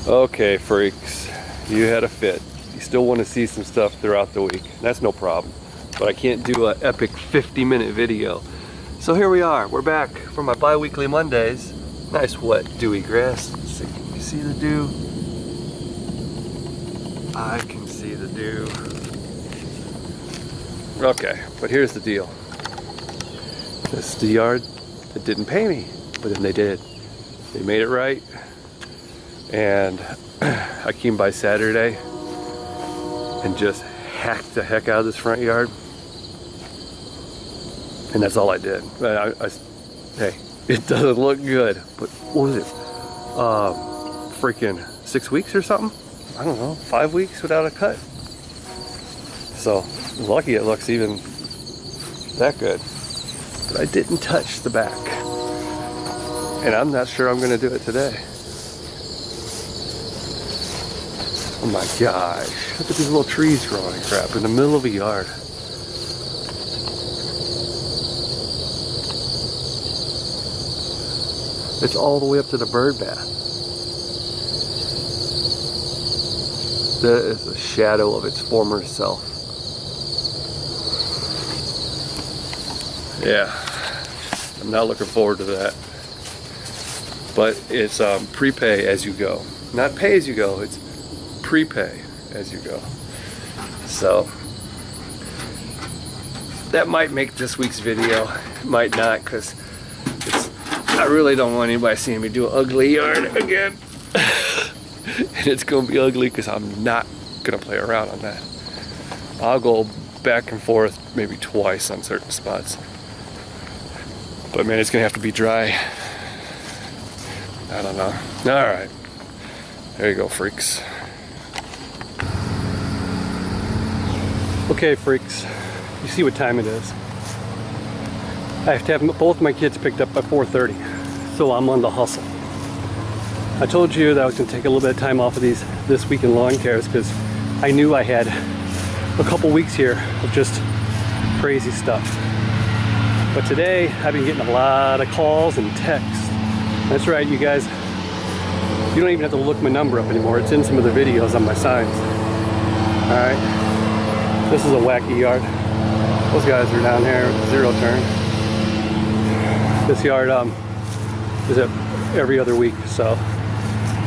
Okay, freaks, you had a fit. You still want to see some stuff throughout the week. That's no problem. But I can't do an epic 50-minute video. So here we are. We're back for my bi-weekly Mondays. Nice wet, dewy grass. You see the dew? I can see the dew. Okay, but here's the deal. This is the yard that didn't pay me, but then they did. They made it right. And I came by Saturday and just hacked the heck out of this front yard. And that's all I did. Hey, it doesn't look good, but what was it? Freaking 6 weeks or something? I don't know, 5 weeks without a cut. So lucky it looks even that good. But I didn't touch the back. And I'm not sure I'm gonna do it today. Oh my gosh, look at these little trees growing and crap in the middle of a yard. It's all the way up to the bird bath. That is a shadow of its former self. Yeah, I'm not looking forward to that. But it's prepay as you go. Not pay as you go, it's prepay as you go. So that might make this week's video, it might not, because I really don't want anybody seeing me do an ugly yard again. And it's gonna be ugly because I'm not gonna play around on that. I'll go back and forth maybe twice on certain spots, but man, it's gonna have to be dry. I don't know. All right, there you go, freaks. Okay, freaks, you see what time it is. I have to have both my kids picked up by 4:30, so I'm on the hustle. I told you that I was going to take a little bit of time off of this week in lawn cares because I knew I had a couple weeks here of just crazy stuff. But today I've been getting a lot of calls and texts. That's right, you guys. You don't even have to look my number up anymore. It's in some of the videos on my signs. All right. This is a wacky yard. Those guys are down there with zero turn. This yard is every other week, so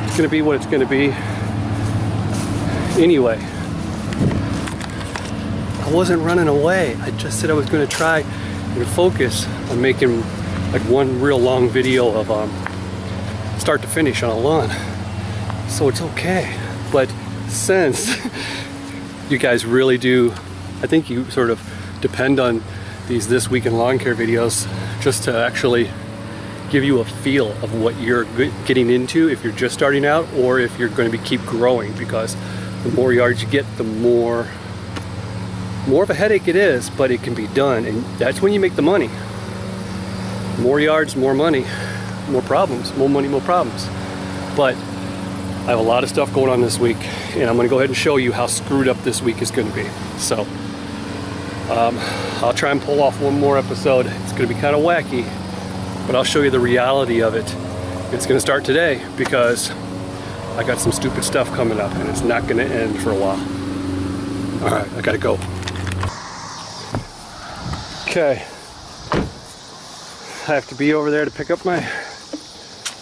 it's gonna be what it's gonna be. Anyway, I wasn't running away. I just said I was gonna try and focus on making like one real long video of start to finish on a lawn. So it's okay. But since you guys really do, I think you sort of depend on these This Week in Lawn Care videos just to actually give you a feel of what you're getting into if you're just starting out or if you're going to keep growing, because the more yards you get, the more of a headache it is, but it can be done, and that's when you make the money. More yards, more money, more problems, more money, more problems. But I have a lot of stuff going on this week, and I'm going to go ahead and show you how screwed up this week is going to be. So I'll try and pull off one more episode. It's going to be kind of wacky, but I'll show you the reality of it. It's going to start today because I got some stupid stuff coming up, and it's not going to end for a while. All right, I got to go. Okay. I have to be over there to pick up my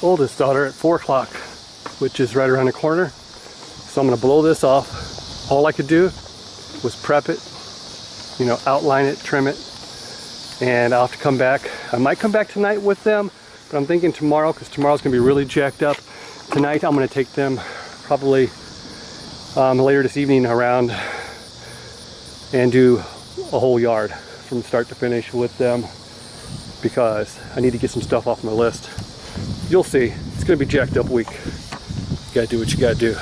oldest daughter at 4 o'clock, which is right around the corner. So I'm going to blow this off. All I could do was prep it, you know, outline it, trim it, and I'll have to come back. I might come back tonight with them, but I'm thinking tomorrow, because tomorrow's going to be really jacked up. Tonight I'm going to take them probably later this evening around and do a whole yard from start to finish with them, because I need to get some stuff off my list. You'll see, it's going to be a jacked up week. You got to do what you got to do.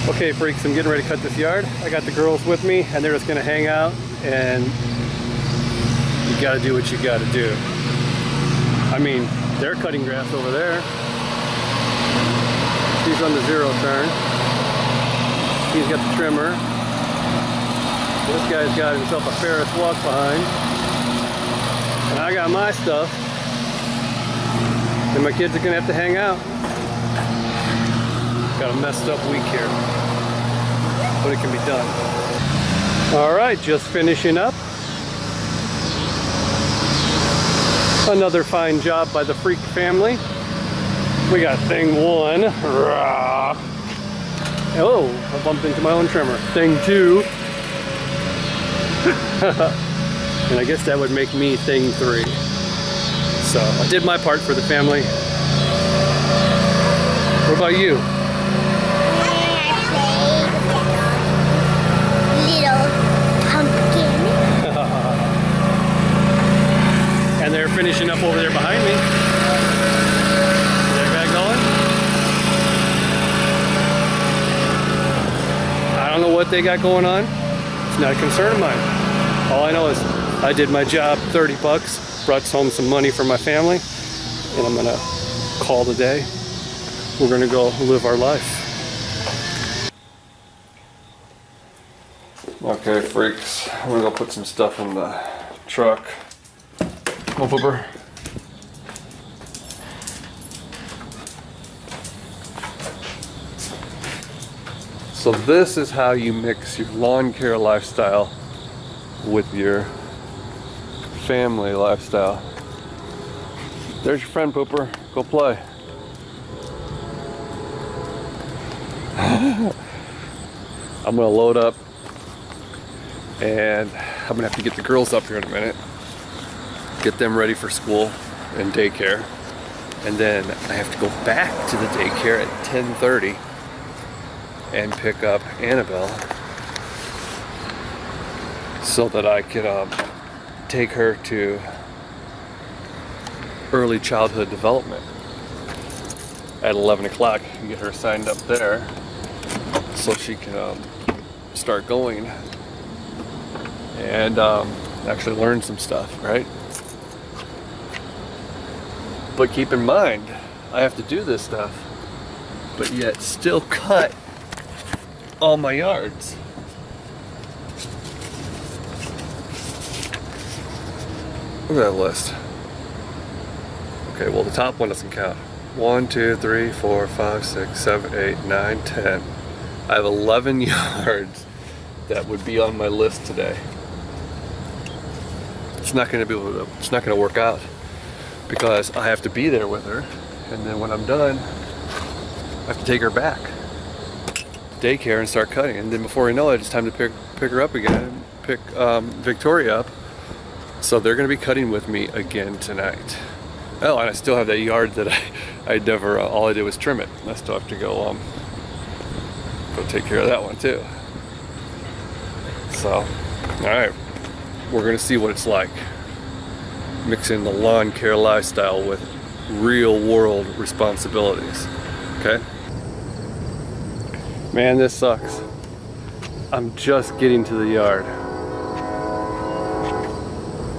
Okay, freaks, I'm getting ready to cut this yard. I got the girls with me, and they're just gonna hang out, and you gotta do what you gotta do. I mean, they're cutting grass over there. He's on the zero turn. He's got the trimmer. This guy's got himself a Ferris walk behind. And I got my stuff. And my kids are gonna have to hang out. Got a messed up week here, but it can be done. All right, just finishing up. Another fine job by the Freak family. We got thing 1. Oh, I bumped into my own trimmer. Thing 2. And I guess that would make me thing 3. So I did my part for the family. What about you? And they're finishing up over there behind me. Is their bag going? I don't know what they got going on. It's not a concern of mine. All I know is I did my job, 30 bucks, brought home some money for my family, and I'm gonna call it a day. We're gonna go live our life. Okay, freaks, I'm gonna go put some stuff in the truck. Come on, Pooper. So this is how you mix your lawn care lifestyle with your family lifestyle. There's your friend, Pooper. Go play. I'm gonna load up, and I'm gonna have to get the girls up here in a minute. Get them ready for school and daycare, and then I have to go back to the daycare at 10:30 and pick up Annabelle so that I can take her to early childhood development at 11 o'clock and get her signed up there so she can start going and actually learn some stuff, right? But keep in mind, I have to do this stuff, but yet still cut all my yards. Look at that list. Okay, well the top one doesn't count. 1, 2, 3, 4, 5, 6, 7, 8, 9, 10. I have 11 yards that would be on my list today. It's not going to work out because I have to be there with her, and then when I'm done, I have to take her back to daycare and start cutting. And then before I know it, it's time to pick her up again, pick Victoria up. So they're going to be cutting with me again tonight. Oh, and I still have that yard that I never, all I did was trim it. I still have to go take care of that one too. So, alright, we're going to see what it's like mixing the lawn care lifestyle with real world responsibilities. Okay? Man, this sucks. I'm just getting to the yard.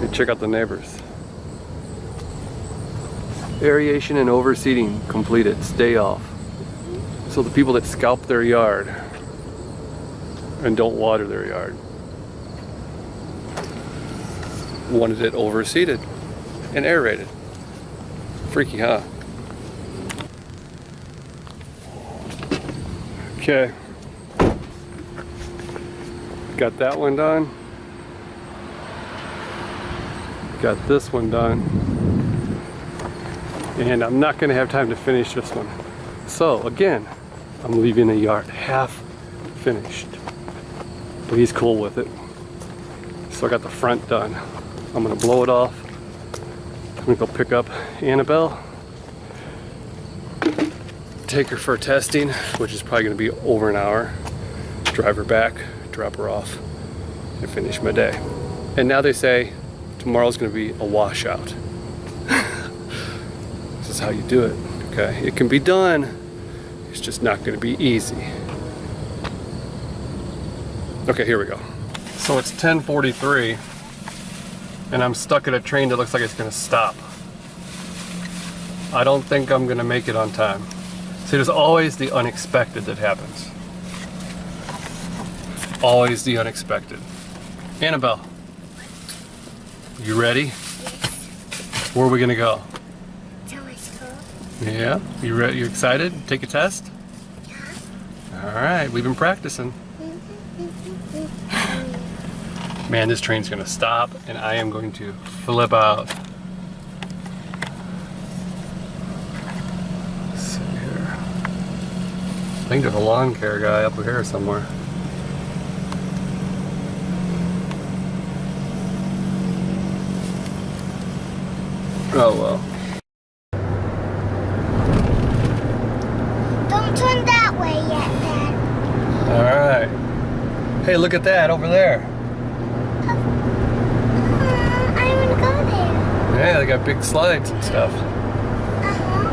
Hey, check out the neighbors. Aeration and overseeding completed. Stay off. So the people that scalp their yard and don't water their yard wanted it overseeded and aerated. Freaky, huh? Okay. Got that one done. Got this one done. And I'm not going to have time to finish this one. So again, I'm leaving the yard half finished. But he's cool with it. So I got the front done. I'm going to blow it off. I'm going to go pick up Annabelle. Take her for testing, which is probably going to be over an hour. Drive her back, drop her off, and finish my day. And now they say tomorrow's going to be a washout. This is how you do it, okay? It can be done, it's just not going to be easy. Okay, here we go. So it's 10:43, and I'm stuck at a train that looks like it's going to stop. I don't think I'm going to make it on time. See, there's always the unexpected that happens. Always the unexpected. Annabelle, you ready? Where are we going to go? To my school. Yeah? You excited? Take a test? Alright, we've been practicing. Man, this train's gonna stop and I am going to flip out. Let's see here. I think there's a lawn care guy up here somewhere. Oh well. Don't turn that way yet, Dad. Alright. Hey, look at that over there. I want to go there. Yeah, they got big slides and stuff.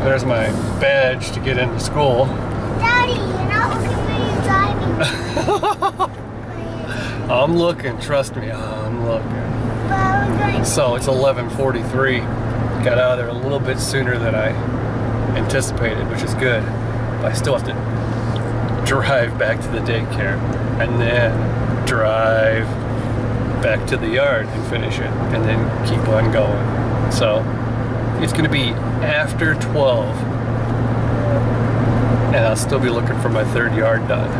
There's my badge to get into school. Daddy, you're not looking where you're driving. I'm looking, trust me, I'm looking. But we're going So it's 11:43. Got out of there a little bit sooner than I anticipated, which is good. But I still have to drive back to the daycare and then drive back to the yard and finish it and then keep on going. So it's gonna be after 12 and I'll still be looking for my third yard done.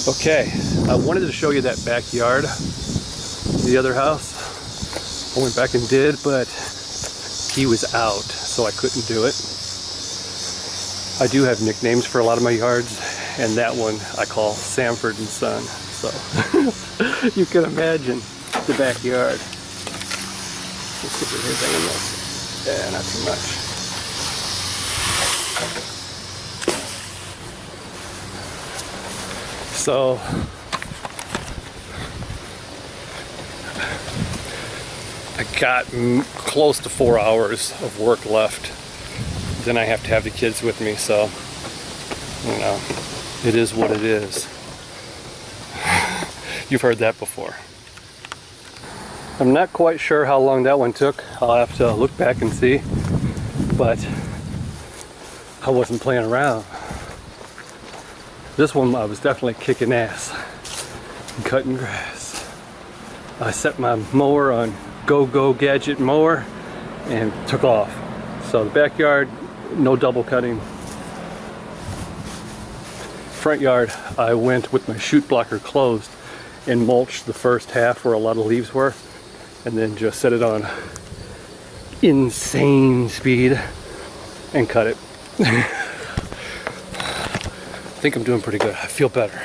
Okay, I wanted to show you that backyard, the other house. I went back and did, but he was out, so I couldn't do it. I do have nicknames for a lot of my yards, and that one I call Sanford and Son. So you can imagine the backyard. Let's see if there's anything in this. Yeah, not too much. So I got close to 4 hours of work left. Then I have to have the kids with me, so you know, it is what it is. You've heard that before. I'm not quite sure how long that one took. I'll have to look back and see, but I wasn't playing around. This one I was definitely kicking ass and cutting grass. I set my mower on go gadget mower and took off. So the backyard, no double cutting. Front yard, I went with my chute blocker closed and mulched the first half where a lot of leaves were, and then just set it on insane speed and cut it. I think I'm doing pretty good. I feel better.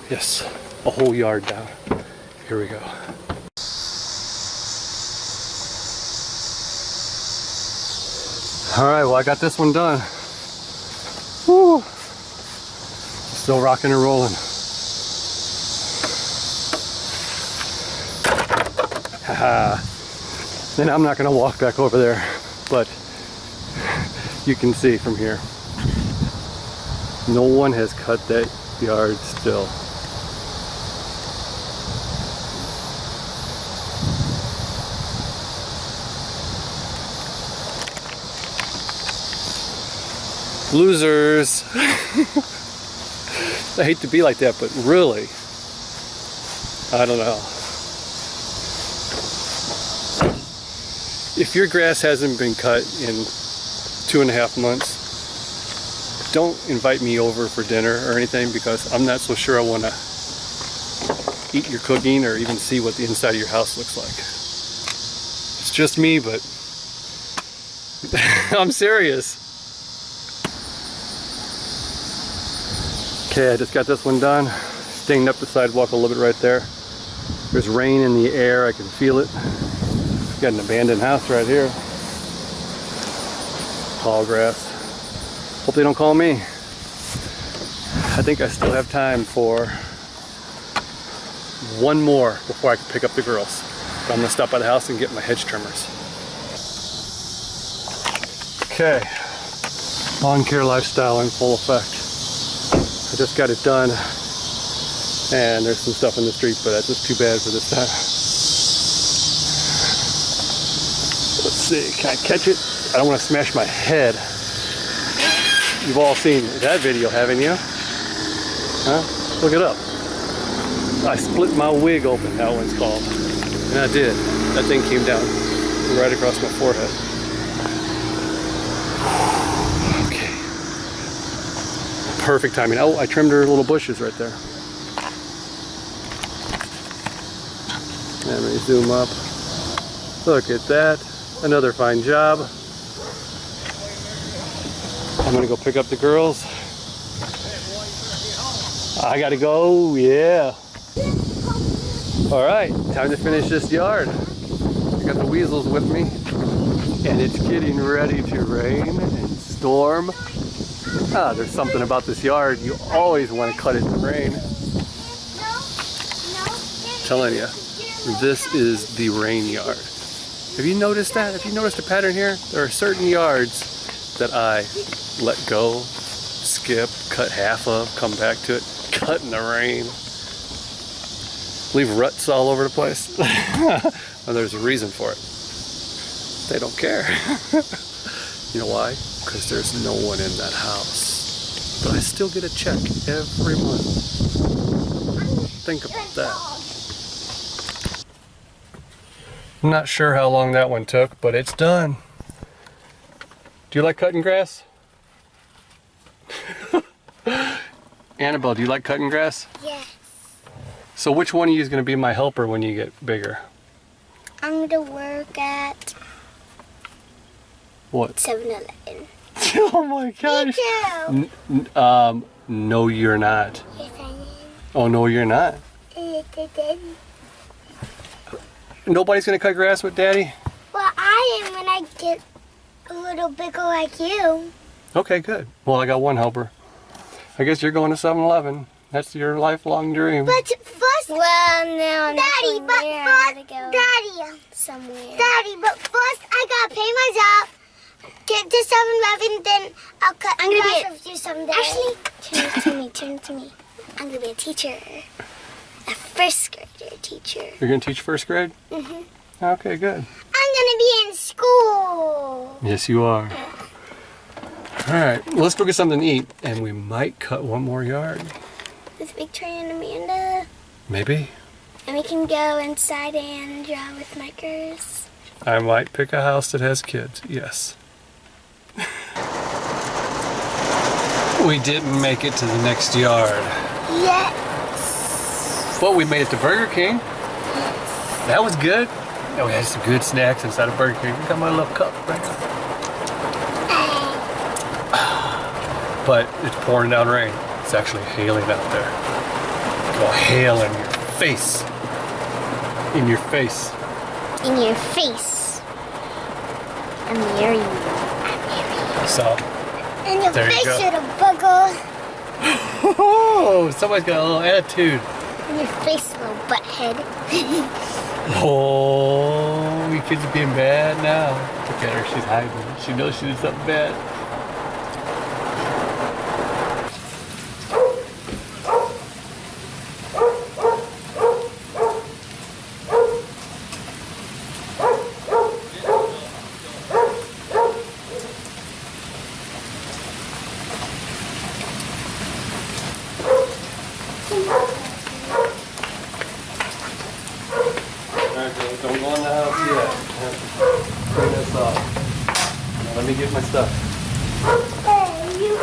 Yes, a whole yard down. Here we go. All right, well, I got this one done. Woo. Still rocking and rolling. Haha. And I'm not gonna walk back over there, but you can see from here. No one has cut that yard still. Losers. I hate to be like that, but really, I don't know. If your grass hasn't been cut in 2.5 months, don't invite me over for dinner or anything, because I'm not so sure I want to eat your cooking or even see what the inside of your house looks like. It's just me, but I'm serious. Okay, I just got this one done. Stinged up the sidewalk a little bit right there. There's rain in the air, I can feel it. Got an abandoned house right here. Tall grass. Hope they don't call me. I think I still have time for one more before I can pick up the girls. But I'm gonna stop by the house and get my hedge trimmers. Okay, lawn care lifestyle in full effect. I just got it done, and there's some stuff in the street, but that's just too bad for this time. Let's see, can I catch it? I don't want to smash my head. You've all seen that video, haven't you? Huh? Look it up. I split my wig open, that one's called. And I did. That thing came down right across my forehead. Okay. Perfect timing. Oh, I trimmed her little bushes right there. Let me zoom up. Look at that. Another fine job. I'm gonna go pick up the girls. I gotta go, yeah. All right, time to finish this yard. I got the weasels with me, and it's getting ready to rain and storm. There's something about this yard. You always want to cut it in the rain. I'm telling you, this is the rain yard. Have you noticed that? Have you noticed a pattern here? There are certain yards that I let go, skip, cut half of, come back to it, cut in the rain. Leave ruts all over the place. Well, there's a reason for it. They don't care. You know why? Because there's no one in that house. But I still get a check every month. Think about that. I'm not sure how long that one took, but it's done. Do you like cutting grass? Annabelle, do you like cutting grass? Yes. So which one of you is going to be my helper when you get bigger? I'm gonna work at What? 7-Eleven. Oh my gosh. Me too. No you're not. Yes, I am. Oh no you're not. Nobody's going to cut grass with Daddy? Well, I am when I get a little bigger like you. Okay, good. Well, I got one helper. I guess you're going to 7-Eleven. That's your lifelong dream. But first, Well, no, I'm Daddy, not but going there. first, I'm gonna go Daddy, somewhere. Daddy, but first I gotta pay myself, get to 7-Eleven, then I'll cut I'm gonna grass be with you someday. Ashley, turn to me. I'm gonna be a teacher. A first grader teacher. You're going to teach first grade? Mm-hmm. Okay, good. I'm gonna be in school. Yes, you are. All right, well, let's go get something to eat, and we might cut one more yard. With Victoria and Amanda. Maybe. And we can go inside and draw with markers. I might pick a house that has kids, yes. We didn't make it to the next yard. Yes. But we made it to Burger King. That was good. Yeah, we had some good snacks inside of Burger King. I got my little cup right now. But it's pouring down rain. It's actually hailing out there. Go hail in your face. In your face. In your face. I'm marrying you. So, And your There you face, go. little bugger. oh, somebody's got a little attitude. In your face, little butthead. Oh, you kids are being bad now. Look at her, she's hiding. She knows she did something bad. Alright, girls, don't go in the house yet. Clean this up. Now let me get my stuff. Hey, you.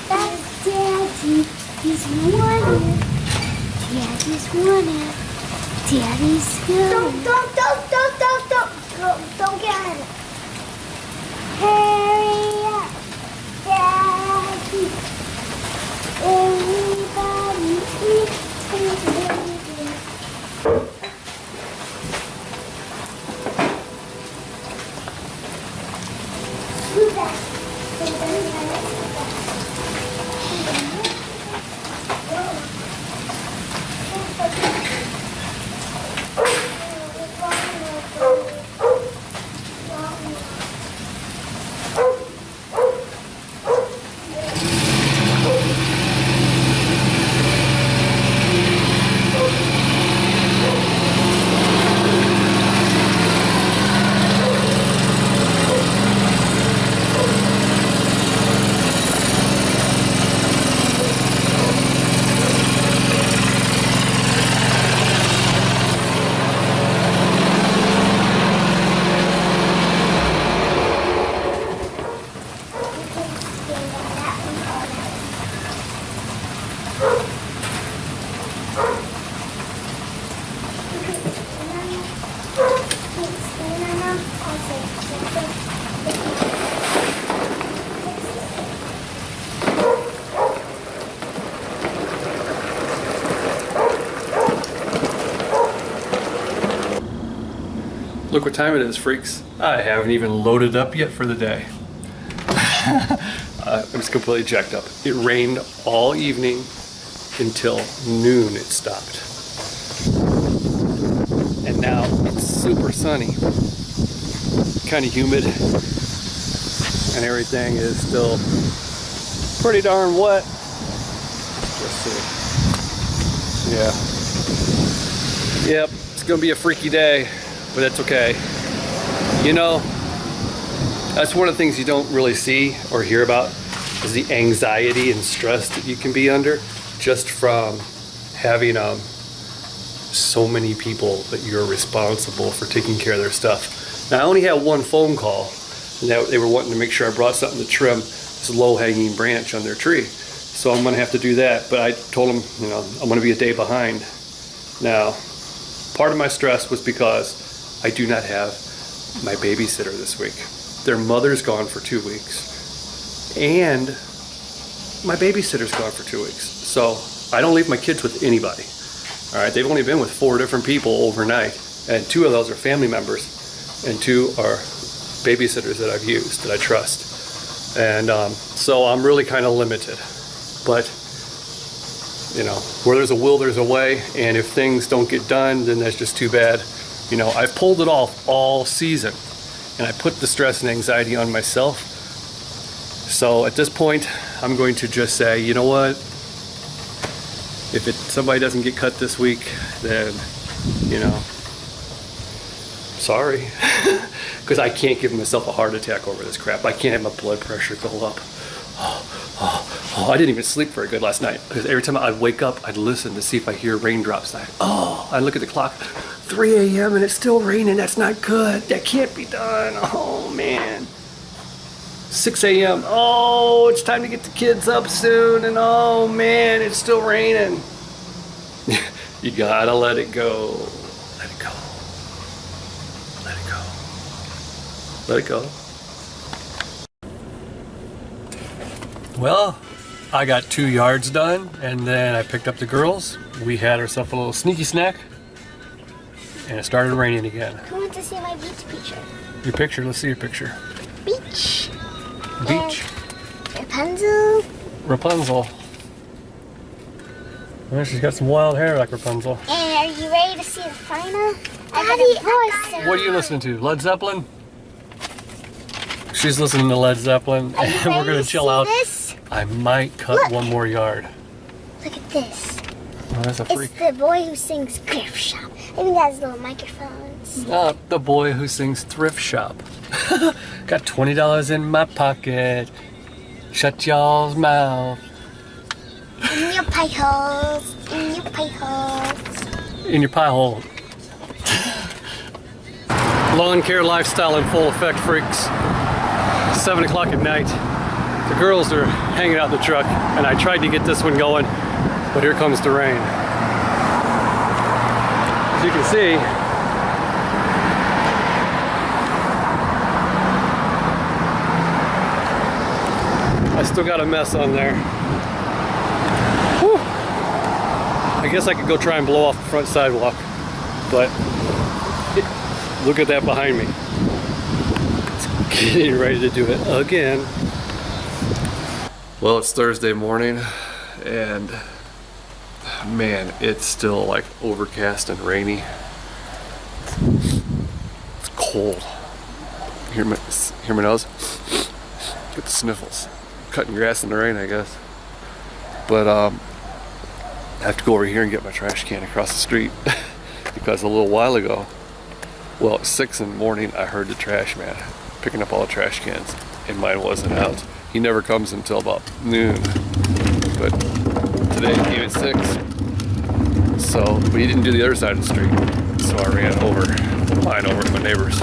That's Daddy. He's wanted. Daddy's wanted. Daddy's good. Don't get on it. Hurry up, Daddy. Everybody eat. Who's that? Look what time it is, freaks. I haven't even loaded up yet for the day. It was completely jacked up. It rained all evening until noon it stopped. And now it's super sunny. Kind of humid. And everything is still pretty darn wet. Let's see. Yeah. Yep, it's gonna be a freaky day, but that's okay. You know, that's one of the things you don't really see or hear about is the anxiety and stress that you can be under just from having so many people that you're responsible for taking care of their stuff. Now I only had one phone call, and they were wanting to make sure I brought something to trim this low-hanging branch on their tree. So I'm gonna have to do that, but I told them, you know, I'm gonna be a day behind. Now, part of my stress was because I do not have my babysitter this week. Their mother's gone for 2 weeks, and my babysitter's gone for 2 weeks. So I don't leave my kids with anybody. All right, they've only been with 4 different people overnight, and 2 of those are family members, and 2 are babysitters that I've used, that I trust. And so I'm really kind of limited. But, you know, where there's a will, there's a way, and if things don't get done, then that's just too bad. You know, I've pulled it off all season, and I put the stress and anxiety on myself. So at this point, I'm going to just say, you know what? If somebody doesn't get cut this week, then, you know, sorry. Because I can't give myself a heart attack over this crap. I can't have my blood pressure go up. I didn't even sleep very good last night. Because every time I'd wake up, I'd listen to see if I hear raindrops. I'd look at the clock, 3 a.m. and it's still raining. That's not good. That can't be done. Oh, man. 6 a.m. Oh, it's time to get the kids up soon. And oh, man, it's still raining. You gotta let it go. Let it go. Let it go. Let it go. Well, I got 2 yards done, and then I picked up the girls. We had ourselves a little sneaky snack, and it started raining again. Who wants to see my beach picture? Your picture? Let's see your picture. Beach. Beach. Rapunzel. Rapunzel. Well, she's got some wild hair like Rapunzel. And are you ready to see the final? Daddy, What are you listening to? Led Zeppelin? She's listening to Led Zeppelin, and we're gonna chill out. This? I might cut 1 more yard. Look at this. Oh, that's a freak. It's the boy who sings Thrift Shop. I think that's little microphones. The boy who sings Thrift Shop. Got $20 in my pocket. Shut y'all's mouth. In your pie holes. In your pie holes. In your pie hole. Lawn care lifestyle in full effect, freaks. 7 o'clock at night. The girls are hanging out in the truck, and I tried to get this one going, but here comes the rain. As you can see, I still got a mess on there. Whew. I guess I could go try and blow off the front sidewalk, but look at that behind me. It's getting ready to do it again. Well, it's Thursday morning, and man, it's still like overcast and rainy. It's cold. Hear my nose? Get the sniffles. Cutting grass in the rain, I guess. But I have to go over here and get my trash can across the street because a little while ago, well, at 6 in the morning, I heard the trash man picking up all the trash cans, and mine wasn't out. He never comes until about noon, but today he came at 6. So, but he didn't do the other side of the street, so I ran over mine over to my neighbor's.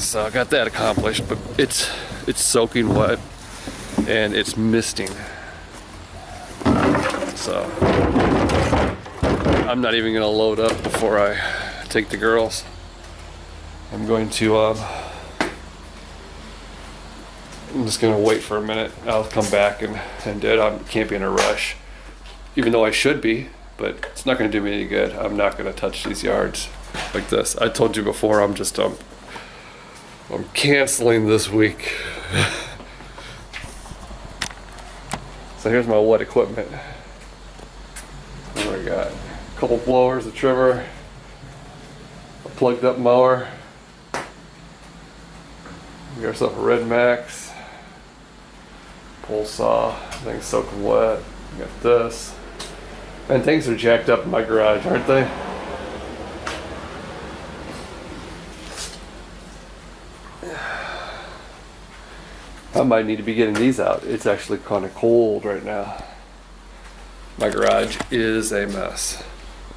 So I got that accomplished, but it's soaking wet and it's misting. So I'm not even gonna load up before I take the girls. I'm going to I'm just gonna wait for a minute. I'll come back and do it. I can't be in a rush, even though I should be. but it's not going to do me any good. I'm not going to touch these yards like this. I told you before, I'm canceling this week. So here's my wet equipment. What do I got? A couple blowers, a trimmer, a plugged up mower. We got ourselves a Red Max, pole saw, things soaking wet. We got this. And things are jacked up in my garage, aren't they? I might need to be getting these out. It's actually kind of cold right now. My garage is a mess,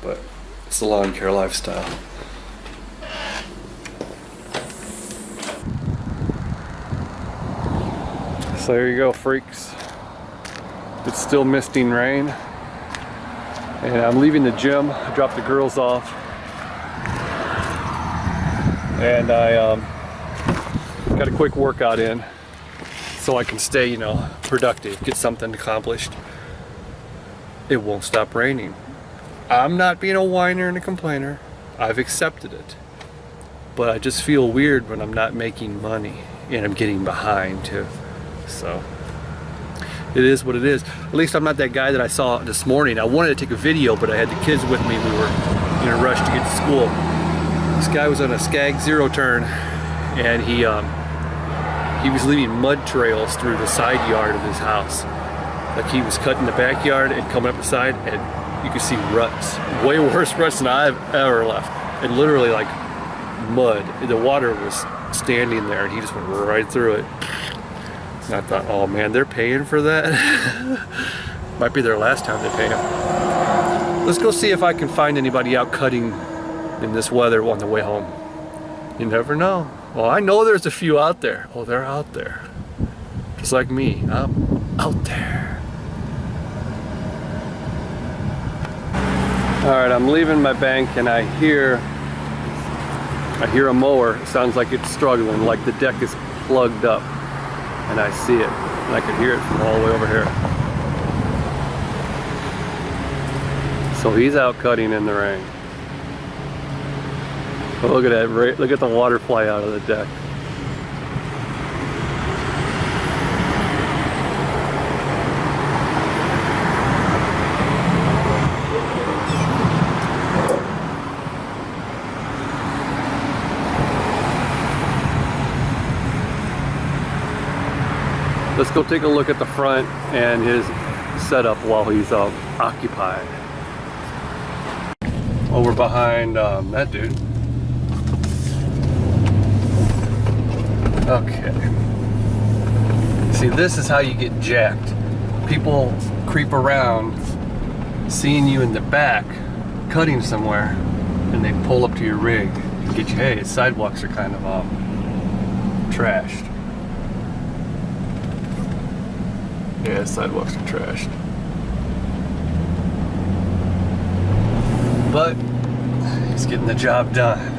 but it's the lawn care lifestyle. So there you go, freaks. It's still misting rain. And I'm leaving the gym. I dropped the girls off. And I got a quick workout in so I can stay, you know, productive, get something accomplished. It won't stop raining. I'm not being a whiner and a complainer. I've accepted it. But I just feel weird when I'm not making money and I'm getting behind too. So it is what it is. At least I'm not that guy that I saw this morning. I wanted to take a video, but I had the kids with me. We were in a rush to get to school. This guy was on a Skag Zero turn, and he was leaving mud trails through the side yard of his house. Like he was cutting the backyard and coming up the side, and you could see ruts. Way worse ruts than I've ever left. And literally like mud. The water was standing there, and he just went right through it. And I thought, oh man, they're paying for that? Might be their last time they pay him. Let's go see if I can find anybody out cutting in this weather on the way home. You never know. Well, I know there's a few out there. Oh, they're out there. Just like me, I'm out there. All right, I'm leaving my bank and I hear a mower. It sounds like it's struggling, like the deck is plugged up. And I see it, and I can hear it from all the way over here. So he's out cutting in the rain. But look at that, look at the water fly out of the deck. Let's go take a look at the front and his setup while he's occupied. Over behind that dude. Okay. See, this is how you get jacked. People creep around, seeing you in the back, cutting somewhere, and they pull up to your rig and get you, hey, his sidewalks are kind of trashed. Yeah, sidewalks are trashed. But he's getting the job done.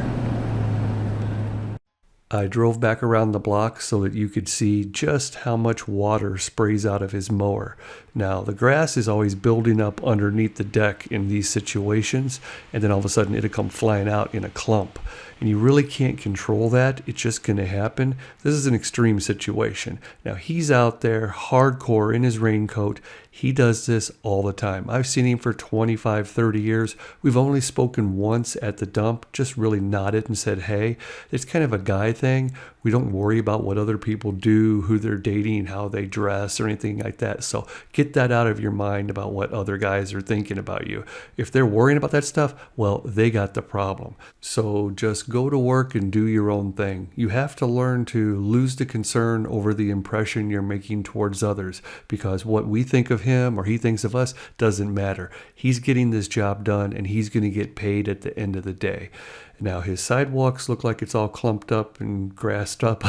I drove back around the block so that you could see just how much water sprays out of his mower. Now, the grass is always building up underneath the deck in these situations, and then all of a sudden it'll come flying out in a clump. And you really can't control that. It's just going to happen. This is an extreme situation. Now, he's out there hardcore in his raincoat. He does this all the time. I've seen him for 25, 30 years. We've only spoken once at the dump, just really nodded and said, hey. It's kind of a guy thing. We don't worry about what other people do, who they're dating, how they dress, or anything like that. So get that out of your mind about what other guys are thinking about you. If they're worrying about that stuff, well, they got the problem. So just go to work and do your own thing. You have to learn to lose the concern over the impression you're making towards others, because what we think of him or he thinks of us doesn't matter. He's getting this job done and he's going to get paid at the end of the day. Now, his sidewalks look like it's all clumped up and grassed up,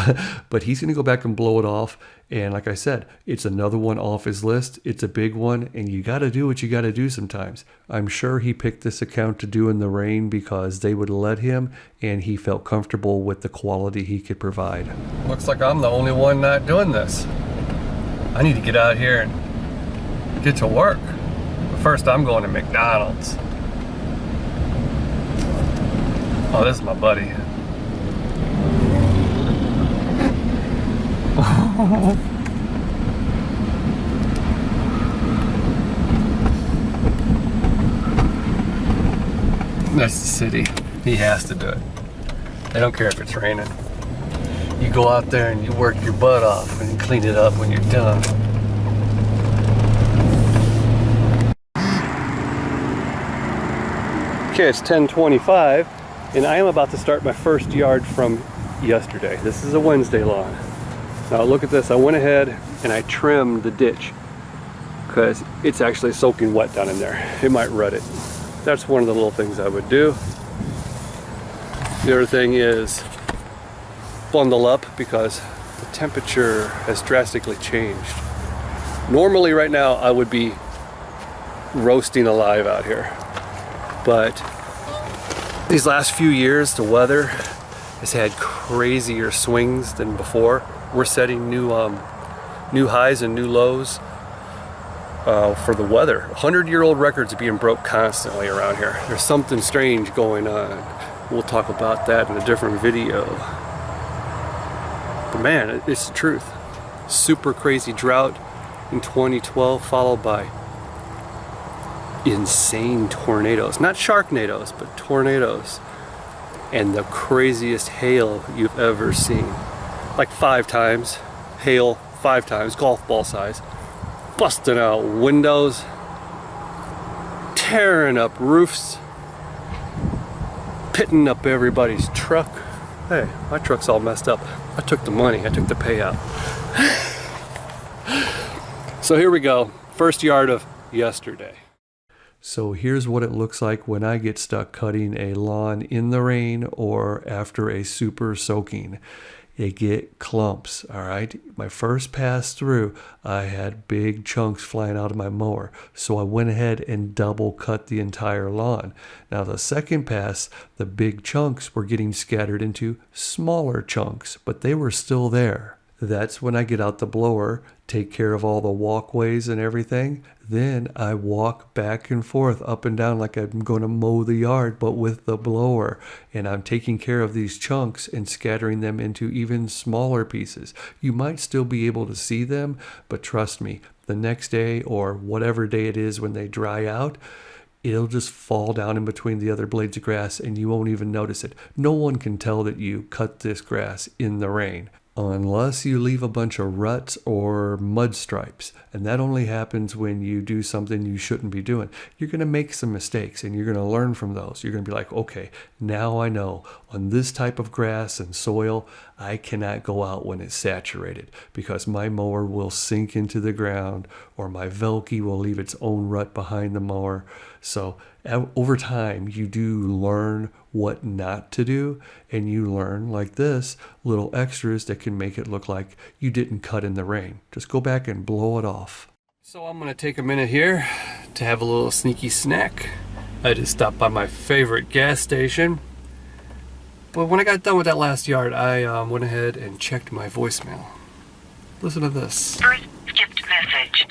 but he's going to go back and blow it off. And like I said, it's another one off his list. It's a big one, and you got to do what you got to do sometimes. I'm sure he picked this account to do in the rain because they would let him, and he felt comfortable with the quality he could provide. Looks like I'm the only one not doing this. I need to get out here and get to work. But First, I'm going to McDonald's. Oh, this is my buddy. That's the city. He has to do it. They don't care if it's raining. You go out there and you work your butt off and you clean it up when you're done. Okay, it's 10:25 and I am about to start my first yard from yesterday. This is a Wednesday lawn. Now look at this, I went ahead and I trimmed the ditch because it's actually soaking wet down in there. It might rut it. That's one of the little things I would do. The other thing is bundle up because the temperature has drastically changed. Normally right now I would be roasting alive out here, but these last few years the weather has had crazier swings than before. We're setting new highs and new lows for the weather. 100-year-old records are being broke constantly around here. There's something strange going on. We'll talk about that in a different video. But man, it's the truth. Super crazy drought in 2012 followed by insane tornadoes. Not sharknadoes, but tornadoes. And the craziest hail you've ever seen. Like 5 times. Hail 5 times, golf ball size. Busting out windows. Tearing up roofs. Pitting up everybody's truck. Hey, my truck's all messed up. I took the money, I took the payout. So here we go. First yard of yesterday. So here's what it looks like when I get stuck cutting a lawn in the rain or after a super soaking. You get clumps, all right? My first pass through, I had big chunks flying out of my mower. So I went ahead and double cut the entire lawn. Now the second pass, the big chunks were getting scattered into smaller chunks, but they were still there. That's when I get out the blower, take care of all the walkways and everything. Then I walk back and forth up and down like I'm going to mow the yard, but with the blower. And I'm taking care of these chunks and scattering them into even smaller pieces. You might still be able to see them, but trust me, the next day or whatever day it is when they dry out, it'll just fall down in between the other blades of grass and you won't even notice it. No one can tell that you cut this grass in the rain, unless you leave a bunch of ruts or mud stripes. And that only happens when you do something you shouldn't be doing. You're going to make some mistakes and you're going to learn from those. You're going to be like, okay, now I know on this type of grass and soil, I cannot go out when it's saturated because my mower will sink into the ground or my Velke will leave its own rut behind the mower. So over time, you do learn what not to do, and you learn, like this, little extras that can make it look like you didn't cut in the rain. Just go back and blow it off. So I'm going to take a minute here to have a little sneaky snack. I just stopped by my favorite gas station. But when I got done with that last yard, I went ahead and checked my voicemail. Listen to this. First skipped message.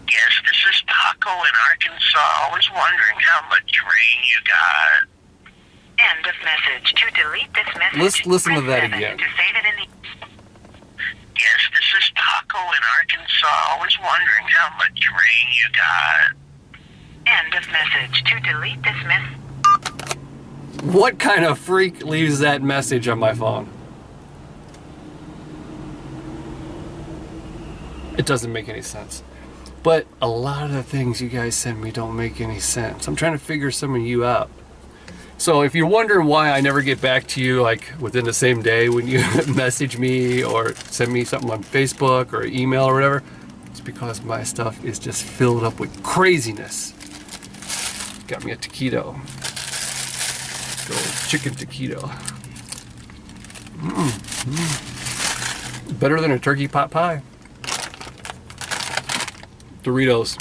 Yes, this is Paco in Arkansas. I was wondering how much rain you got. End of message. To delete this message, Let's listen to press that 7 again. To save it in the... Yes, this is Paco in Arkansas. I was wondering how much rain you got. End of message. To delete this message. What kind of freak leaves that message on my phone? It doesn't make any sense. But a lot of the things you guys send me don't make any sense. I'm trying to figure some of you out. So if you're wondering why I never get back to you like within the same day when you message me or send me something on Facebook or email or whatever, it's because my stuff is just filled up with craziness. Got me a taquito. Go chicken taquito. Better than a turkey pot pie. Doritos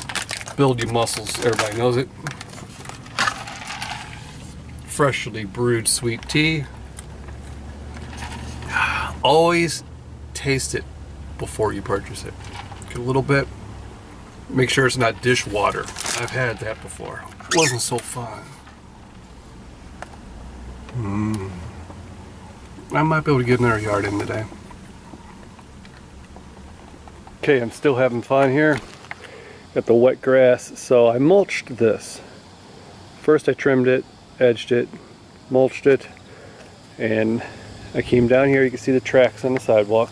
build you muscles, everybody knows it. Freshly brewed sweet tea. Always taste it before you purchase it. Get a little bit. Make sure it's not dishwater. I've had that before. It wasn't so fun. I might be able to get another yard in today. Okay, I'm still having fun here. Got the wet grass, so I mulched this. First I trimmed it, edged it, mulched it, and I came down here. You can see the tracks on the sidewalk.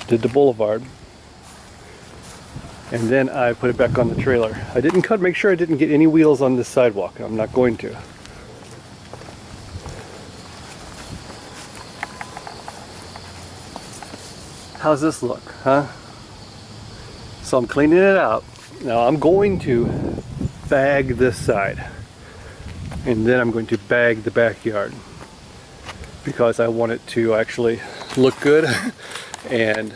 Did the boulevard. And then I put it back on the trailer. I didn't make sure I didn't get any wheels on this sidewalk. I'm not going to. How's this look, huh? So I'm cleaning it out. Now I'm going to bag this side. And then I'm going to bag the backyard. Because I want it to actually look good. And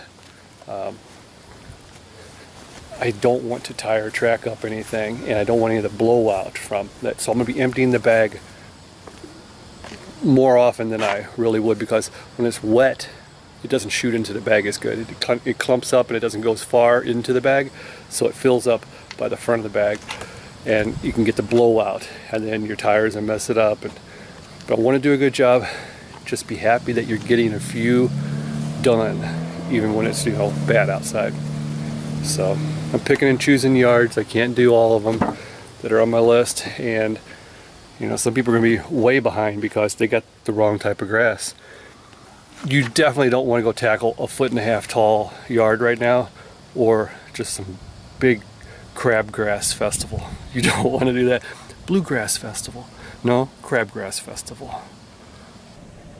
I don't want to tire track up anything, and I don't want any of the blowout from that. So I'm going to be emptying the bag more often than I really would, because when it's wet, it doesn't shoot into the bag as good. It clumps up and it doesn't go as far into the bag, so it fills up by the front of the bag, and you can get the blowout, and then your tires and mess it up. But I want to do a good job. Just be happy that you're getting a few done, even when it's, you know, bad outside. So I'm picking and choosing yards. I can't do all of them that are on my list, and you know, some people are going to be way behind because they got the wrong type of grass. You definitely don't want to go tackle a 1.5 foot tall yard right now, or just some big crabgrass festival. You don't want to do that. Bluegrass festival. No, crabgrass festival.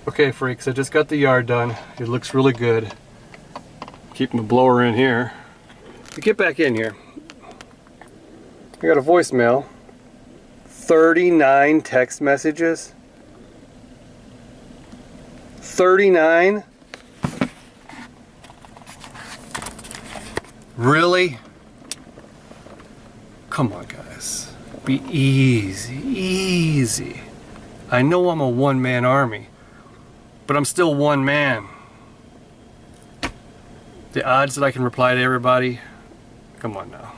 Okay, freaks, I just got the yard done. It looks really good. Keep my blower in here. Get back in here. I got a voicemail. 39 text messages. 39? Really? Come on, guys. Be easy, easy. I know I'm a one-man army, but I'm still one man. The odds that I can reply to everybody, come on now.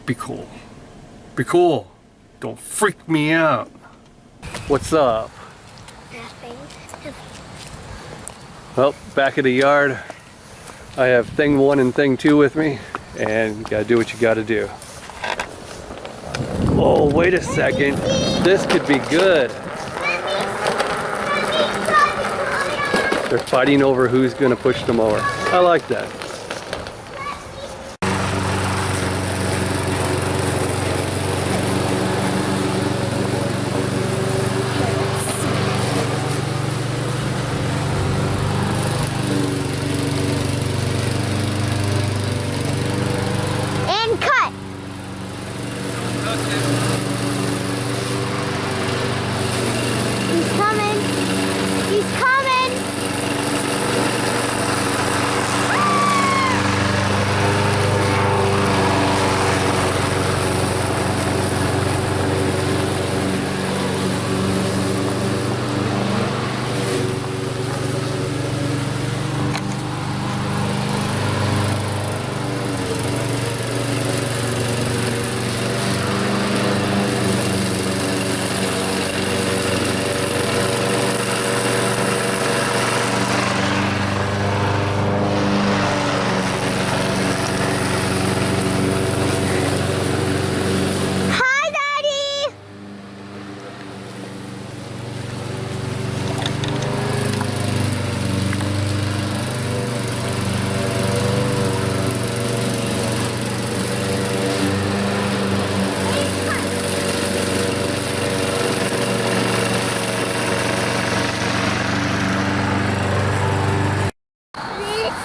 Be cool. Be cool. Don't freak me out. What's up? Nothing. Well, back at the yard, I have thing 1 and thing 2 with me, and you gotta do what you gotta do. Oh, wait a second. This could be good. They're fighting over who's gonna push the mower. I like that. And cut. He's coming. He's coming.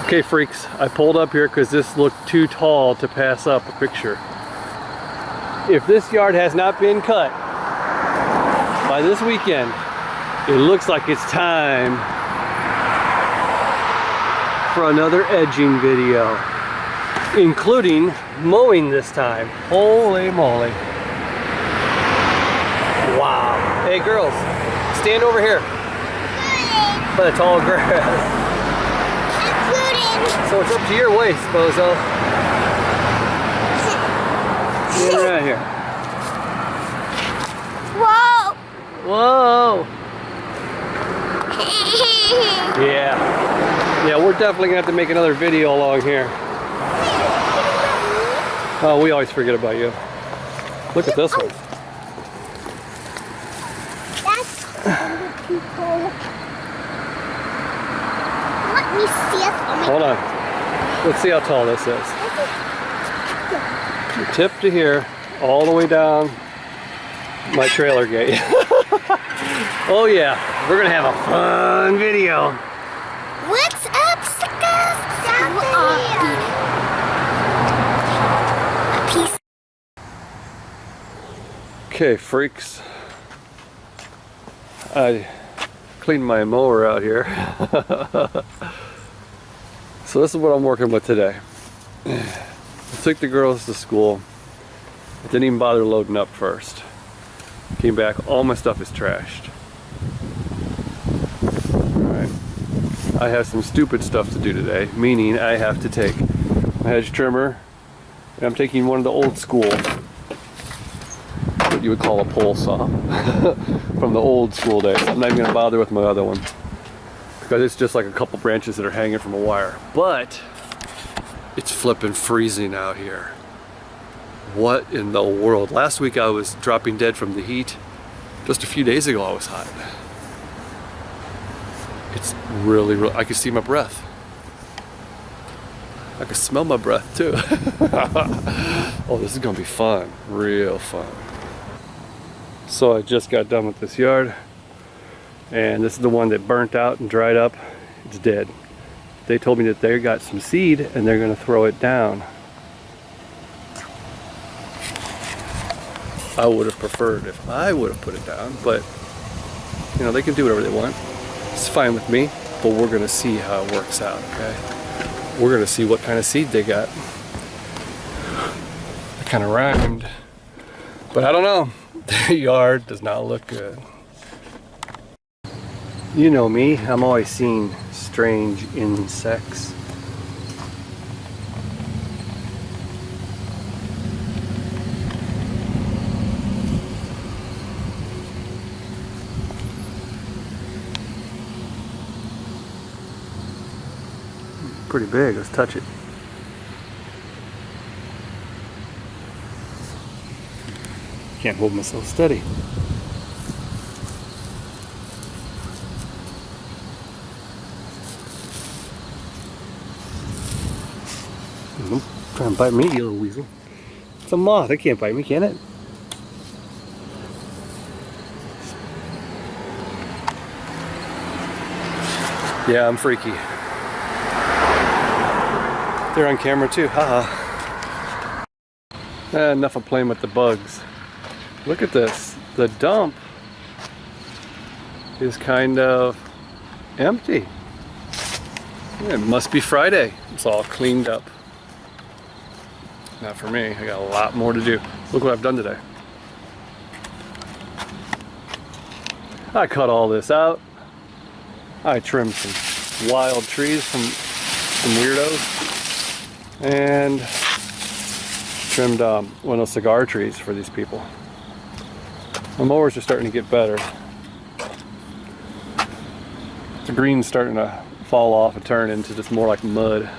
Okay, freaks, I pulled up here because this looked too tall to pass up a picture. If this yard has not been cut by this weekend, it looks like it's time for another edging video, including mowing this time. Holy moly. Wow. Hey girls, stand over here by the tall grass. Including So it's up to your waist, Bozo. Get around here. Whoa! Whoa! Yeah. Yeah, we're definitely gonna have to make another video along here. Oh, we always forget about you. Look at this one. That's too cool. Let me see it. Oh my Hold on. Let's see how tall this is. Tip to here, all the way down my trailer gate. Oh yeah, we're gonna have a fun video. What's up, suckers? A piece. Okay, freaks. I cleaned my mower out here. So this is what I'm working with today. I took the girls to school. I didn't even bother loading up first. Came back, all my stuff is trashed. Alright. I have some stupid stuff to do today, meaning I have to take my hedge trimmer, and I'm taking one of the old school, what you would call a pole saw, from the old school days. I'm not even going to bother with my other one, because it's just like a couple branches that are hanging from a wire. But it's flipping freezing out here. What in the world? Last week I was dropping dead from the heat. Just a few days ago I was hot. It's really, I can see my breath. I can smell my breath too. Oh, this is gonna be fun, real fun. So I just got done with this yard, and this is the one that burnt out and dried up. It's dead. They told me that they got some seed and they're gonna throw it down. I would have preferred if I would have put it down, but you know, they can do whatever they want. It's fine with me, but we're gonna see how it works out, okay? We're gonna see what kind of seed they got. It kind of rhymed, but I don't know. The yard does not look good. You know me, I'm always seeing strange insects. Pretty big, let's touch it. Can't hold myself steady. Don't try and bite me, you little weasel. It's a moth, it can't bite me, can it? Yeah, I'm freaky. They're on camera too, haha. Enough of playing with the bugs. Look at this. The dump is kind of empty. It must be Friday. It's all cleaned up. Not for me. I got a lot more to do. Look what I've done today. I cut all this out. I trimmed some wild trees from some weirdos. And trimmed one of those cigar trees for these people. My mowers are starting to get better. The green's starting to fall off and turn into just more like mud.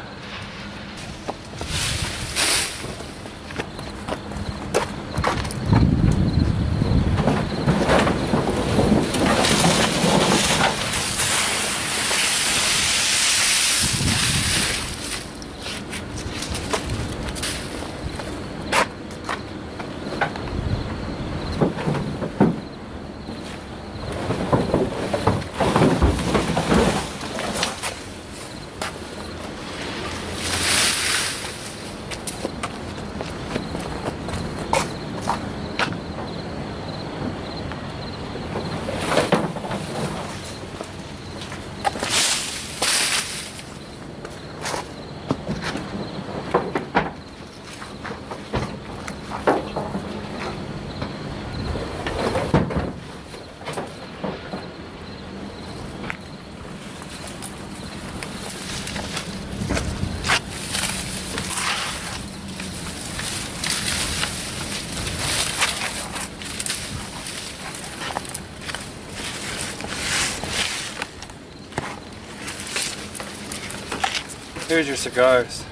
Here's your cigars.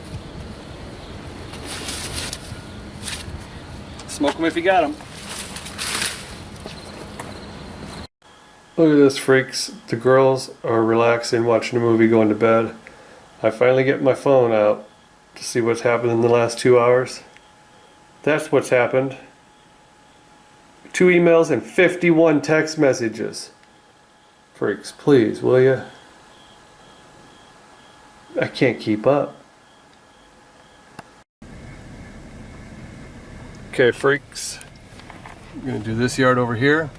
Smoke them if you got them. Look at this, freaks. The girls are relaxing, watching a movie, going to bed. I finally get my phone out to see what's happened in the last 2 hours. That's what's happened. 2 emails and 51 text messages. Freaks, please, will ya? I can't keep up. Okay, freaks. I'm gonna do this yard over here.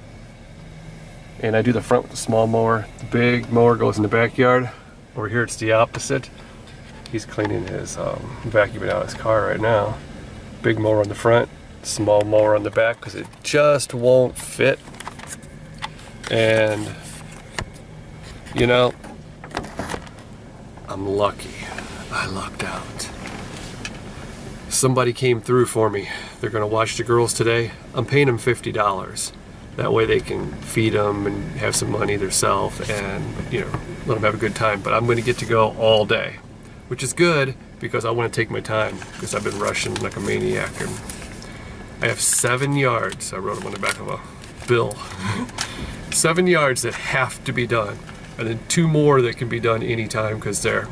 And I do the front with the small mower. The big mower goes in the backyard. Over here it's the opposite. He's cleaning his, vacuuming out his car right now. Big mower on the front, small mower on the back because it just won't fit. And, you know, I'm lucky. I lucked out. Somebody came through for me. They're gonna watch the girls today. I'm paying them $50. That way they can feed them and have some money themselves and, you know, let them have a good time. But I'm going to get to go all day, which is good because I want to take my time because I've been rushing like a maniac. And I have 7 yards. I wrote them on the back of a bill. 7 yards that have to be done. And then 2 more that can be done anytime because they're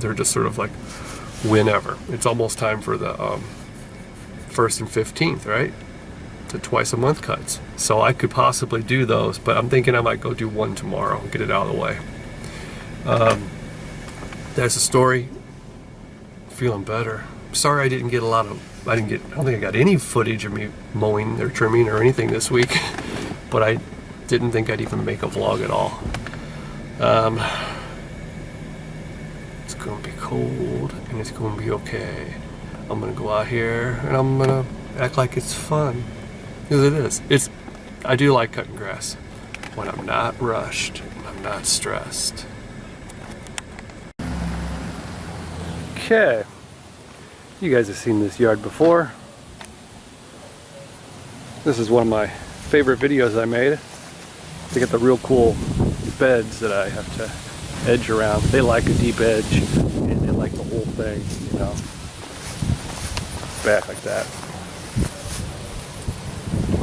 just sort of like whenever. It's almost time for the 1st and 15th, right? To twice a month cuts. So I could possibly do those, but I'm thinking I might go do 1 tomorrow and get it out of the way. That's the story. Feeling better. Sorry I didn't get a lot of, I don't think I got any footage of me mowing or trimming or anything this week, but I didn't think I'd even make a vlog at all. It's gonna be cold and it's gonna be okay. I'm gonna go out here and I'm gonna act like it's fun. Because it is. I do like cutting grass when I'm not rushed, when I'm not stressed. Okay. You guys have seen this yard before. This is one of my favorite videos I made. They get the real cool beds that I have to edge around. They like a deep edge and they like the whole thing, you know, back like that.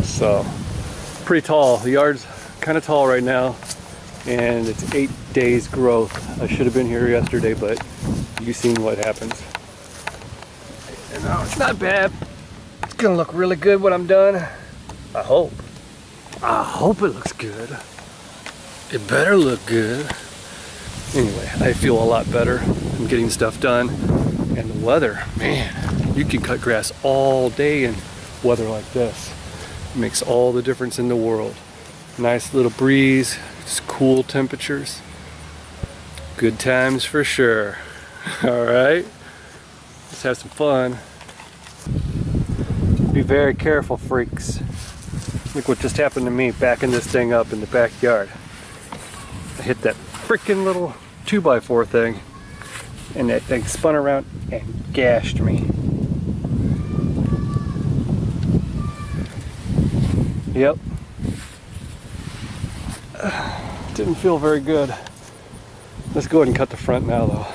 So, pretty tall. The yard's kind of tall right now, and it's 8 days growth. I should have been here yesterday, but you've seen what happens. And no, it's not bad. It's gonna look really good when I'm done. I hope. I hope it looks good. It better look good. Anyway, I feel a lot better. I'm getting stuff done. And the weather, man, you can cut grass all day in weather like this. It makes all the difference in the world. Nice little breeze, just cool temperatures. Good times for sure. All right, let's have some fun. Be very careful, freaks. Look what just happened to me backing this thing up in the backyard. I hit that freaking little 2x4 thing and that thing spun around and gashed me. Yep. Didn't feel very good. Let's go ahead and cut the front now though.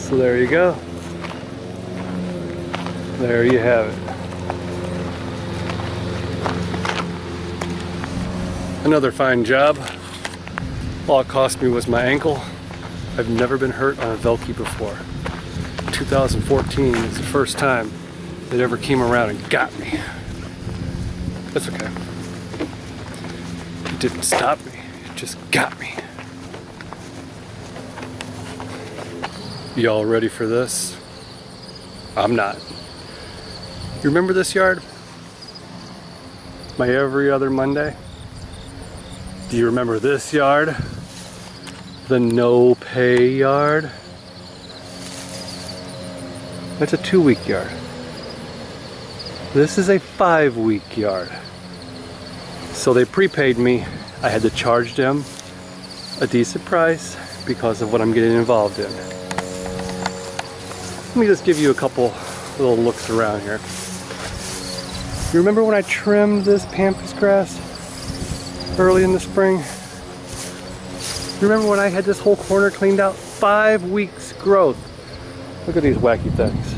So there you go. There you have it. Another fine job. All it cost me was my ankle. I've never been hurt on a Velke before. 2014 is the first time it ever came around and got me. That's okay. It didn't stop me, it just got me. Y'all ready for this? I'm not. You remember this yard? My every other Monday? Do you remember this yard? The no pay yard? That's a 2-week yard. This is a 5-week yard. So they prepaid me. I had to charge them a decent price because of what I'm getting involved in. Let me just give you a couple little looks around here. You remember when I trimmed this pampas grass early in the spring? You remember when I had this whole corner cleaned out? 5 weeks growth. Look at these wacky things.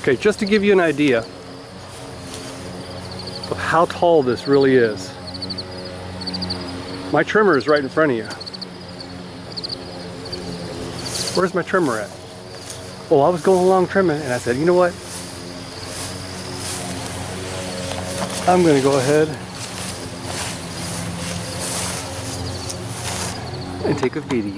Okay, just to give you an idea of how tall this really is. My trimmer is right in front of you. Where's my trimmer at? Well, I was going along trimming and I said, you know what? I'm gonna go ahead and take a video.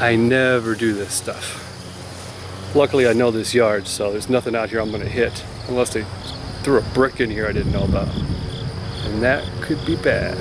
I never do this stuff. Luckily I know this yard, so there's nothing out here I'm gonna hit unless they threw a brick in here I didn't know about. And that could be bad.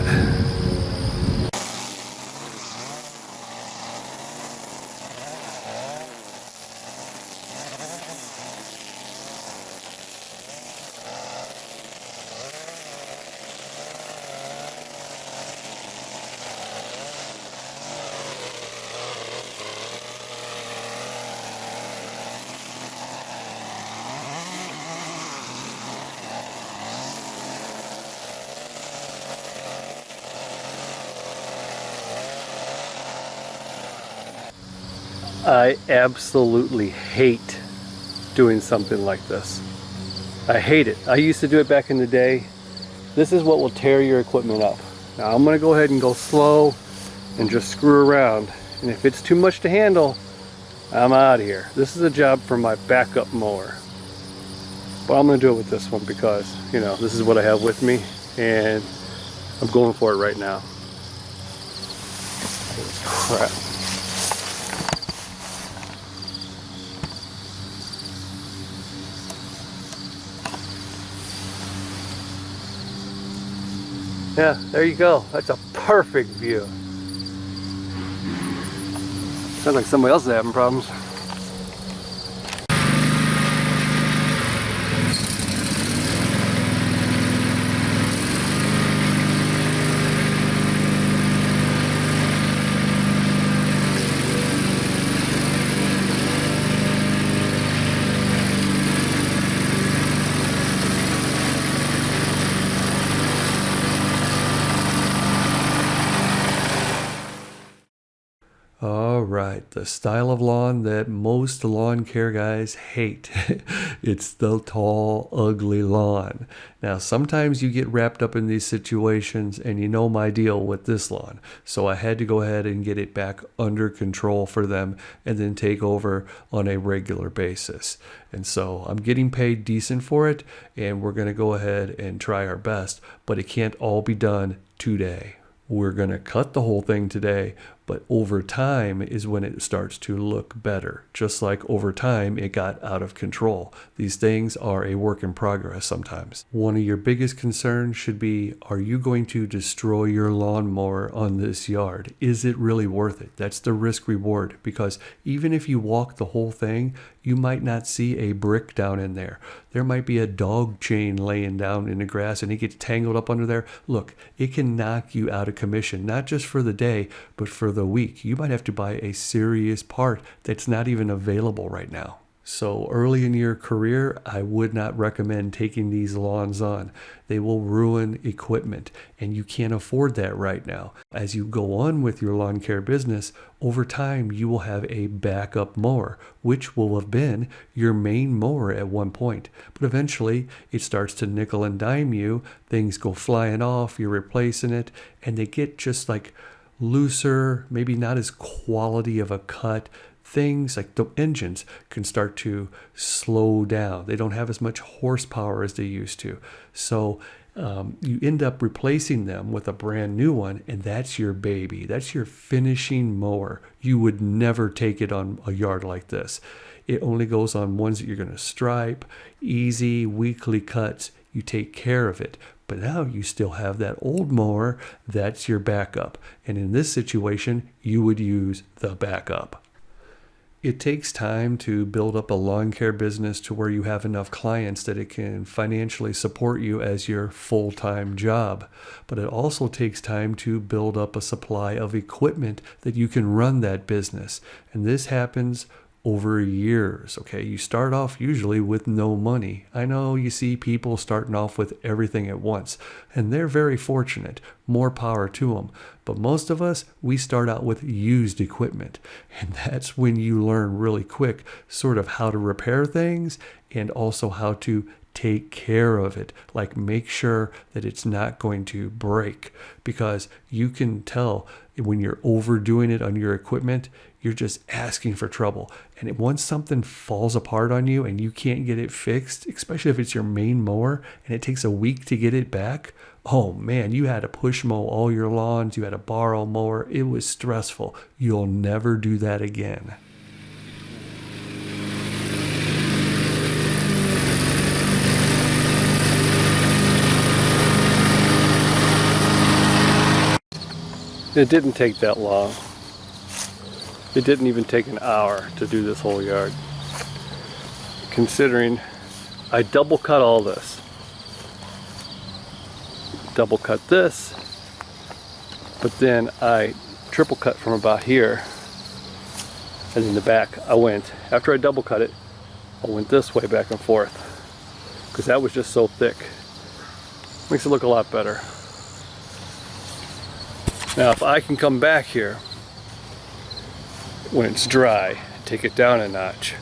I absolutely hate doing something like this. I hate it. I used to do it back in the day. This is what will tear your equipment up. Now I'm gonna go ahead and go slow and just screw around. And if it's too much to handle, I'm out of here. This is a job for my backup mower. But I'm gonna do it with this one because, you know, this is what I have with me and I'm going for it right now. Holy crap. Yeah, there you go. That's a perfect view. Sounds like somebody else is having problems. All right, the style of lawn that most lawn care guys hate. It's the tall, ugly lawn. Now, sometimes you get wrapped up in these situations and you know my deal with this lawn. So I had to go ahead and get it back under control for them and then take over on a regular basis. And so I'm getting paid decent for it and we're going to go ahead and try our best, but it can't all be done today. We're going to cut the whole thing today, but over time is when it starts to look better. Just like over time, it got out of control. These things are a work in progress sometimes. One of your biggest concerns should be, are you going to destroy your lawnmower on this yard? Is it really worth it? That's the risk reward, because even if you walk the whole thing, you might not see a brick down in there. There might be a dog chain laying down in the grass and it gets tangled up under there. Look, it can knock you out of commission, not just for the day, but for the week. You might have to buy a serious part that's not even available right now. So early in your career, I would not recommend taking these lawns on. They will ruin equipment, and you can't afford that right now. As you go on with your lawn care business, over time you will have a backup mower, which will have been your main mower at one point. But eventually it starts to nickel and dime you, things go flying off, you're replacing it, and they get just like looser, maybe not as quality of a cut. Things like the engines can start to slow down. They don't have as much horsepower as they used to. So you end up replacing them with a brand new one, and that's your baby. That's your finishing mower. You would never take it on a yard like this. It only goes on ones that you're going to stripe, easy, weekly cuts. You take care of it. But now you still have that old mower. That's your backup. And in this situation, you would use the backup. It takes time to build up a lawn care business to where you have enough clients that it can financially support you as your full-time job. But it also takes time to build up a supply of equipment that you can run that business. And this happens over years, okay? You start off usually with no money. I know you see people starting off with everything at once, and they're very fortunate. More power to them. But most of us, we start out with used equipment, and that's when you learn really quick sort of how to repair things and also how to take care of it, like make sure that it's not going to break, because you can tell when you're overdoing it on your equipment, you're just asking for trouble. And once something falls apart on you and you can't get it fixed, especially if it's your main mower and it takes a week to get it back, oh man, you had to push mow all your lawns, you had to borrow a mower. It was stressful. You'll never do that again. It didn't take that long. It didn't even take an hour to do this whole yard. Considering I double cut all this. Double cut this, but then I triple cut from about here, and in the back I went, after I double cut it, I went this way back and forth, because that was just so thick. Makes it look a lot better. Now if I can come back here when it's dry, take it down a notch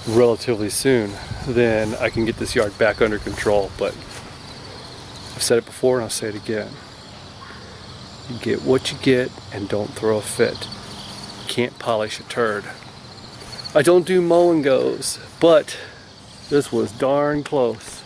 relatively soon, then I can get this yard back under control. But I've said it before and I'll say it again. You get what you get and don't throw a fit. You can't polish a turd. I don't do mow and goes, but this was darn close.